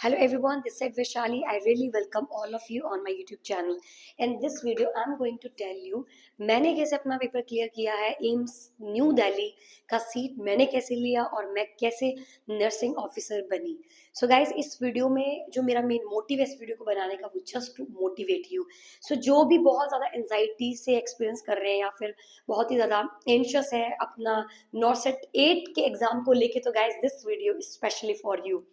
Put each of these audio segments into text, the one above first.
Hello everyone, this is Vishali. I really welcome all of you on my YouTube channel. In this video, I'm going to tell you मैंने कैसे अपना paper clear किया है AIIMS new Delhi का seat मैंने कैसे लिया और मैं कैसे नर्सिंग ऑफिसर बनी. सो गाइस, इस वीडियो में जो मेरा मेन मोटिव है इस वीडियो को बनाने का वो जस्ट टू मोटिवेट यू. सो जो भी बहुत ज़्यादा एंजाइटी से एक्सपीरियंस कर रहे हैं या फिर बहुत ही ज़्यादा एंशियस है अपना नॉर्सेट 8 के एग्जाम को लेके, तो guys this video is specially for you.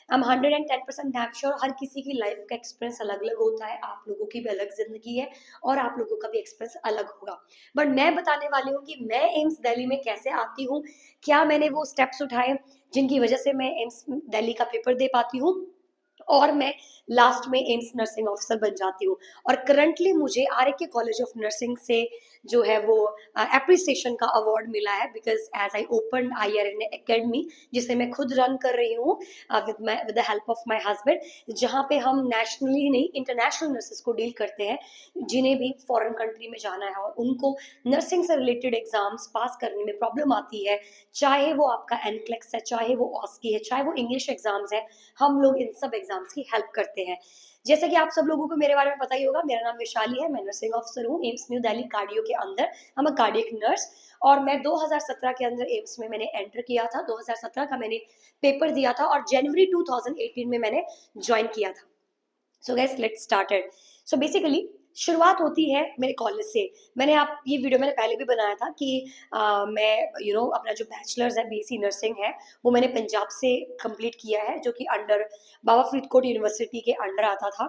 I am 110% damn sure हर किसी की लाइफ का एक्सपीरियंस अलग अलग होता है. आप लोगों की भी अलग जिंदगी है और आप लोगों का भी एक्सपीरियंस अलग होगा. बट मैं बताने वाली हूँ कि मैं एम्स दिल्ली में कैसे आती हूँ, क्या मैंने वो स्टेप्स उठाए जिनकी वजह से मैं एम्स दिल्ली का पेपर दे पाती हूँ और मैं लास्ट में एम्स नर्सिंग ऑफिसर बन जाती हूँ. और करंटली मुझे आर कॉलेज ऑफ नर्सिंग से जो है वो एप्रिसिएशन का अवार्ड मिला है because as I open IRN academy जिसे मैं खुद रन कर रही हूँ with the help of my husband, जहाँ पे हम नेशनली ही नहीं इंटरनेशनल नर्सेस को डील करते हैं जिन्हें भी फॉरेन कंट्री में जाना है और उनको नर्सिंग से रिलेटेड एग्जाम्स पास करने में प्रॉब्लम आती है. चाहे वो आपका एनक्लेक्स है, चाहे वो ऑस्की है, चाहे वो इंग्लिश एग्जाम्स है, हम लोग इन सब एग्जाम्स की हेल्प करते हैं. जैसे कि आप सब लोगों को मेरे बारे में पता ही होगा, मेरा नाम वैशाली है, मैं नर्सिंग ऑफिसर हूँ एम्स न्यू दिल्ली कार्डियो के अंदर. हम अ कार्डियक नर्स. और मैं 2017 के अंदर एम्स में मैंने एंटर किया था. 2017 का मैंने पेपर दिया था और जनवरी 2018 में मैंने ज्वाइन किया था. So guys let's started. So basically शुरुआत होती है मेरे कॉलेज से. मैंने आप ये वीडियो मैंने पहले भी बनाया था कि मैं अपना जो बैचलर्स है BSc नर्सिंग है वो मैंने पंजाब से कंप्लीट किया है जो कि अंडर बाबा फरीदकोट यूनिवर्सिटी के अंडर आता था.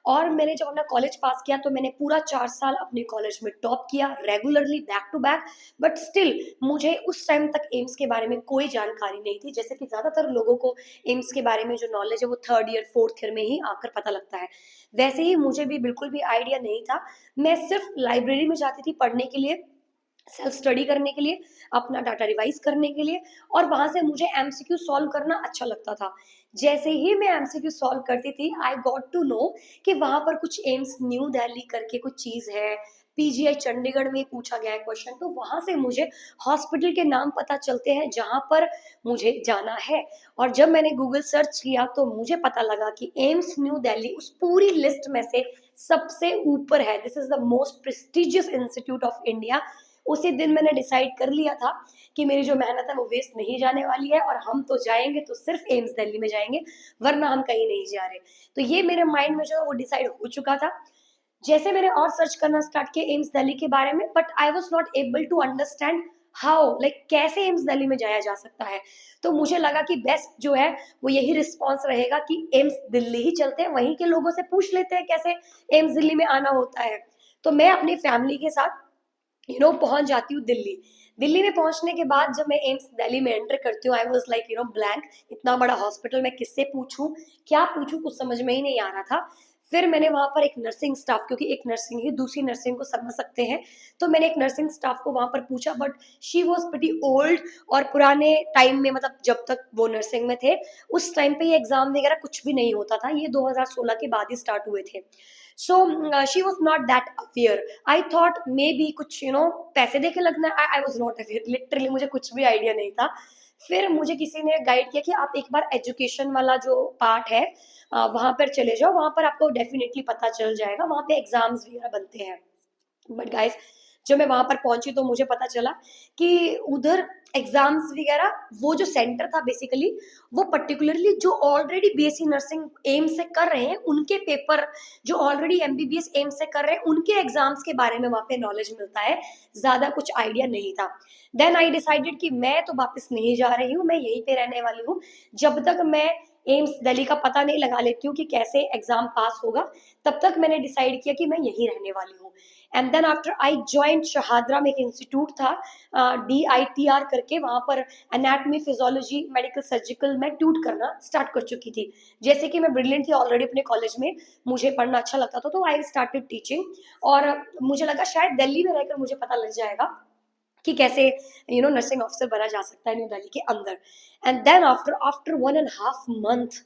और मैंने जब अपना कॉलेज पास किया तो मैंने पूरा 4 साल अपने कॉलेज में टॉप किया regularly back to back. But still मुझे उस टाइम तक एम्स के बारे में कोई जानकारी नहीं थी. जैसे कि ज़्यादातर लोगों को एम्स के बारे में जो नॉलेज है वो 3rd ईयर 4th ईयर में ही आकर पता लगता है, वैसे ही मुझे भी बिल्कुल भी आइडिया नहीं था. मैं सिर्फ लाइब्रेरी में जाती थी पढ़ने के लिए, सेल्फ स्टडी करने के लिए, अपना डाटा रिवाइज करने के लिए, और वहां से मुझे MCQ सॉल्व करना अच्छा लगता था. जैसे ही मैं MCQ सॉल्व करती थी आई गॉट टू नो कि वहां पर कुछ एम्स न्यू दिल्ली करके कुछ चीज है, PGI चंडीगढ़ में पूछा गया है क्वेश्चन, तो वहां से मुझे हॉस्पिटल के नाम पता चलते हैं जहां पर मुझे जाना है. और जब मैंने गूगल सर्च किया तो मुझे पता लगा कि एम्स न्यू दिल्ली उस पूरी लिस्ट में से सबसे ऊपर है. This is the most prestigious institute of India. उसी दिन मैंने डिसाइड कर लिया था कि मेरी जो मेहनत है वो वेस्ट नहीं जाने वाली है और हम तो जाएंगे तो सिर्फ एम्स दिल्ली में जाएंगे, वरना हम कहीं नहीं जा रहे. तो ये मेरे माइंड में जो है वो डिसाइड हो चुका था. जैसे मैंने और सर्च करना स्टार्ट किया एम्स दिल्ली के बारे में, but I was not able to understand how, like कैसे एम्स दिल्ली में जाया जा सकता है. तो मुझे लगा कि बेस्ट जो है वो यही रिस्पॉन्स रहेगा कि एम्स दिल्ली ही चलते हैं, वहीं के लोगों से पूछ लेते हैं कैसे एम्स दिल्ली में आना होता है. तो मैं अपनी फैमिली के साथ पहुंच जाती हूँ दिल्ली. दिल्ली में पहुंचने के बाद जब मैं एम्स दिल्ली में एंटर करती हूँ आई वॉज लाइक ब्लैंक. इतना बड़ा हॉस्पिटल, मैं किससे पूछूं, क्या पूछूं, कुछ समझ में ही नहीं आ रहा था. फिर मैंने वहां पर एक नर्सिंग स्टाफ, क्योंकि एक नर्सिंग ही दूसरी नर्सिंग को समझ सकते हैं, तो मैंने एक नर्सिंग स्टाफ को वहां पर पूछा. But she was pretty old. और पुराने टाइम में, मतलब जब तक वो नर्सिंग में थे उस टाइम पे ये एग्जाम वगैरह कुछ भी नहीं होता था, ये 2016 के बाद ही स्टार्ट हुए थे. So she was not that aware. I thought may be कुछ पैसे दे के लगना. आई वॉज नॉट अवेयर, लिटरली मुझे कुछ भी आइडिया नहीं था. फिर मुझे किसी ने गाइड किया कि आप एक बार एजुकेशन वाला जो पार्ट है वहां पर चले जाओ, वहां पर आपको डेफिनेटली पता चल जाएगा, वहां पे एग्जाम्स वगैरह बनते हैं. बट गाइस, जब मैं वहां पर पहुंची तो मुझे पता चला कि उधर एग्जाम्स वगैरह, वो जो सेंटर था बेसिकली वो पर्टिकुलरली जो ऑलरेडी BSc नर्सिंग एम से कर रहे हैं उनके पेपर, जो ऑलरेडी MBBS एम से कर रहे हैं उनके एग्जाम्स के बारे में वहां पे नॉलेज मिलता है. ज्यादा कुछ आइडिया नहीं था. देन आई डिसाइडेड कि मैं तो वापस नहीं जा रही हूँ, मैं यहीं पे रहने वाली हूँ जब तक मैं एम्स दिल्ली का पता नहीं लगा लेती हूँ कि कैसे एग्जाम पास होगा. तब तक मैंने डिसाइड किया कि मैं यहीं रहने वाली हूँ. And then after I join Shahdara में एक इंस्टीट्यूट था DITR करके, वहां पर एनाटमी फिजियोलॉजी मेडिकल सर्जिकल में ट्यूट करना स्टार्ट कर चुकी थी. जैसे कि मैं ब्रिलियंट थी ऑलरेडी अपने कॉलेज में, मुझे पढ़ना अच्छा लगता था, तो आई स्टार्टेड टीचिंग. और मुझे लगा शायद दिल्ली में रहकर मुझे पता लग जाएगा कि कैसे नर्सिंग ऑफिसर बना जा सकता है न्यू दिल्ली के अंदर. And then after after 1.5 month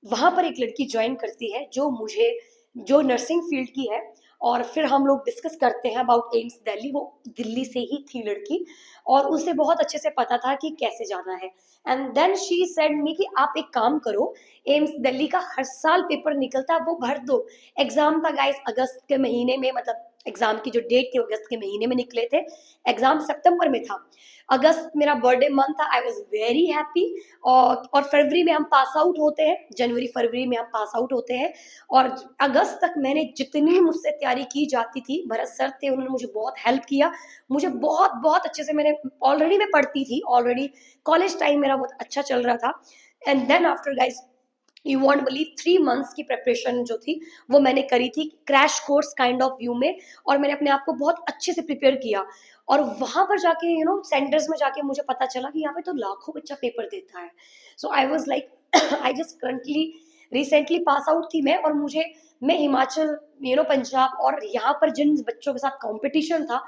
वहां पर एक लड़की ज्वाइन करती है जो मुझे, जो नर्सिंग फील्ड की है, और फिर हम लोग डिस्कस करते हैं अबाउट एम्स दिल्ली। वो दिल्ली से ही थी लड़की और उसे बहुत अच्छे से पता था कि कैसे जाना है। एंड देन शी सेड मी कि आप एक काम करो, एम्स दिल्ली का हर साल पेपर निकलता है, वो भर दो। एग्जाम था गाइस अगस्त के महीने में, मतलब एग्जाम की जो डेट थी अगस्त के महीने में निकले थे, एग्जाम सितंबर में था। अगस्त मेरा बर्थडे मंथ था, आई वॉज वेरी हैप्पी। और फरवरी में हम पास आउट होते हैं, जनवरी फरवरी में हम पास आउट होते हैं। और अगस्त तक मैंने जितनी मुझसे तैयारी की जाती थी, भरत सर थे उन्होंने मुझे बहुत हेल्प किया। मुझे बहुत बहुत अच्छे से, मैंने ऑलरेडी मैं पढ़ती थी, ऑलरेडी कॉलेज टाइम मेरा बहुत अच्छा चल रहा था। And then after guys, you won't believe, 3 months की प्रिपरेशन जो थी वो मैंने करी थी crash course kind of view में। और मैंने अपने आप को बहुत अच्छे से प्रिपेयर किया। और वहां पर जाके सेंटर्स में जाके मुझे पता चला कि यहाँ पे तो लाखों बच्चा पेपर देता है। So I was like I just currently recently pass out थी मैं, और मैं हिमाचल, पंजाब, और यहाँ पर जिन बच्चों के साथ कंपटीशन था,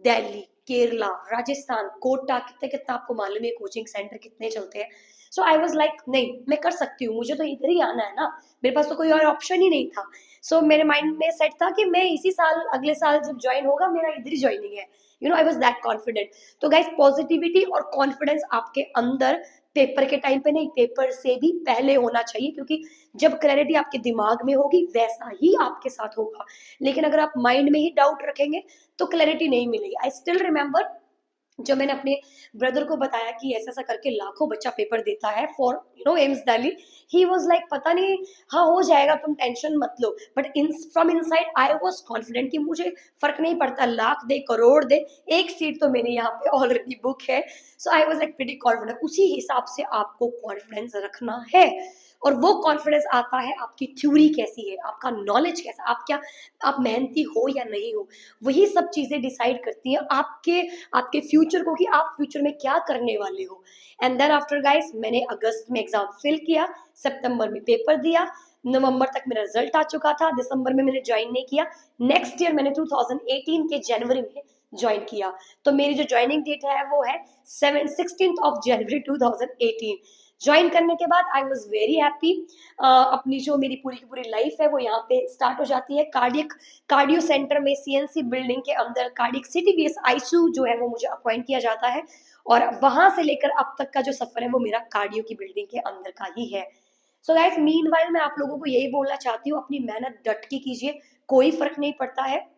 दिल्ली, केरला, राजस्थान, कोटा, कितने कितना आपको मालूम है कोचिंग सेंटर कितने चलते हैं। सो आई वॉज लाइक नहीं, मैं कर सकती हूँ, मुझे तो इधर ही आना है ना, मेरे पास तो कोई और ऑप्शन ही नहीं था। सो मेरे माइंड में सेट था कि मैं इसी साल, अगले साल जब ज्वाइन होगा, मेरा इधर ही ज्वाइनिंग है। I was that confident. तो गाइस, पॉजिटिविटी और कॉन्फिडेंस आपके अंदर पेपर के टाइम पे नहीं, पेपर से भी पहले होना चाहिए, क्योंकि जब क्लैरिटी आपके दिमाग में होगी वैसा ही आपके साथ होगा। लेकिन अगर आप माइंड में ही डाउट रखेंगे तो क्लैरिटी नहीं मिलेगी। आई स्टिल रिमेम्बर, जब मैंने अपने ब्रदर को बताया कि ऐसा ऐसा करके लाखों बच्चा पेपर देता है for AIIMS Delhi, he was like पता नहीं, हाँ हो जाएगा, तुम टेंशन मत लो। But in from inside I was confident कि मुझे फर्क नहीं पड़ता, लाख दे करोड़ दे, एक सीट तो मेरे यहाँ पे ऑलरेडी बुक है। So I was like pretty confident. उसी हिसाब से आपको कॉन्फिडेंस रखना है। और वो कॉन्फिडेंस आता है आपकी थ्योरी कैसी है, आपका नॉलेज कैसा, आप क्या, आप मेहनती हो या नहीं हो, वही सब चीजें डिसाइड करती हैं आपके आपके फ्यूचर को, कि आप फ्यूचर में क्या करने वाले हो। एंड देन आफ्टर गाइस, मैंने अगस्त में एग्जाम फिल किया, सितंबर में पेपर दिया, नवंबर तक मेरा रिजल्ट आ चुका था, दिसंबर में मैंने ज्वाइन नहीं किया। नेक्स्ट ईयर मैंने 2018 के जनवरी में ज्वाइन किया। तो मेरी जो ज्वाइनिंग डेट है वो है 16 जनवरी 2018। ज्वाइन करने के बाद आई वॉज वेरी हैप्पी। अपनी जो मेरी पूरी की पूरी लाइफ है वो यहाँ पे स्टार्ट हो जाती है। कार्डियो सेंटर में, सीएनसी बिल्डिंग के अंदर कार्डियक सीटीबीएस आईसीयू जो है वो मुझे अपॉइंट किया जाता है। और वहां से लेकर अब तक का जो सफर है वो मेरा कार्डियो की बिल्डिंग के अंदर का ही है। सो गाइस, मीनवाइल मैं आप लोगों को यही बोलना चाहती हूँ, अपनी मेहनत डट के कीजिए, कोई फर्क नहीं पड़ता है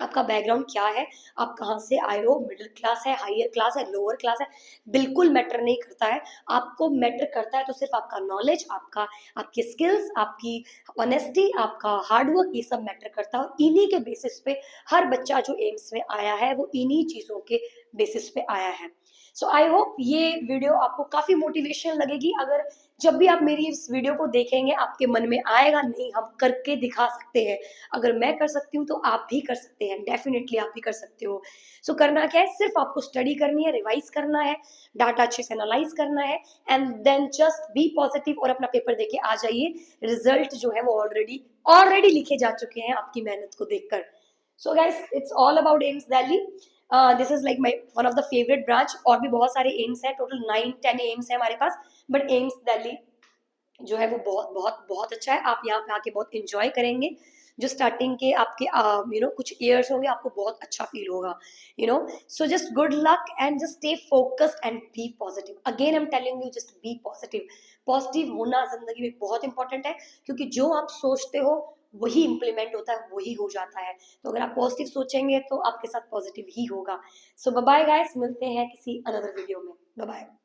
आपका बैकग्राउंड क्या है, आप कहाँ से आए हो, मिडिल क्लास है, हायर क्लास है, लोअर क्लास है, बिल्कुल मैटर नहीं करता है। आपको मैटर करता है तो सिर्फ आपका नॉलेज, आपकी स्किल्स, आपकी ऑनेस्टी, आपका हार्डवर्क, ये सब मैटर करता है। और इन्हीं के बेसिस पे हर बच्चा जो एम्स में आया है वो इन्हीं चीजों के बेसिस पे आया है। सो आई होप ये वीडियो आपको काफी मोटिवेशन लगेगी। अगर जब भी आप मेरी इस वीडियो को देखेंगे आपके मन में आएगा, नहीं हम करके दिखा सकते हैं, अगर मैं कर सकती हूँ तो आप भी कर सकते हैं, डेफिनेटली आप भी कर सकते हो। सो करना क्या है, सिर्फ आपको स्टडी करनी है, रिवाइज करना है, डाटा अच्छे से एनालाइज करना है, and then just be positive और अपना पेपर देके आ जाइए। रिजल्ट जो है वो ऑलरेडी ऑलरेडी लिखे जा चुके हैं आपकी मेहनत को देखकर। So guys, it's all about AIIMS Delhi. This is like my one of the favourite branch. और भी बहुत सारे एम्स हैं, टोटल 9-10 एम्स है हमारे पास, बट एम्स दिल्ली जो है वो बहुत बहुत बहुत अच्छा है। आप यहाँ पे आके बहुत इंजॉय करेंगे। जो स्टार्टिंग के आपके कुछ ईयर्स होंगे, आपको बहुत अच्छा फील होगा। So just good luck and just stay focused and be positive. Again I am telling you, just be positive. Positive होना जिंदगी में बहुत इंपॉर्टेंट है, क्योंकि जो आप सोचते हो वही इंप्लीमेंट होता है, वही हो जाता है। तो अगर आप पॉजिटिव सोचेंगे तो आपके साथ पॉजिटिव ही होगा। सो बाय बाय गाइस, मिलते हैं किसी अनदर वीडियो में। Bye bye.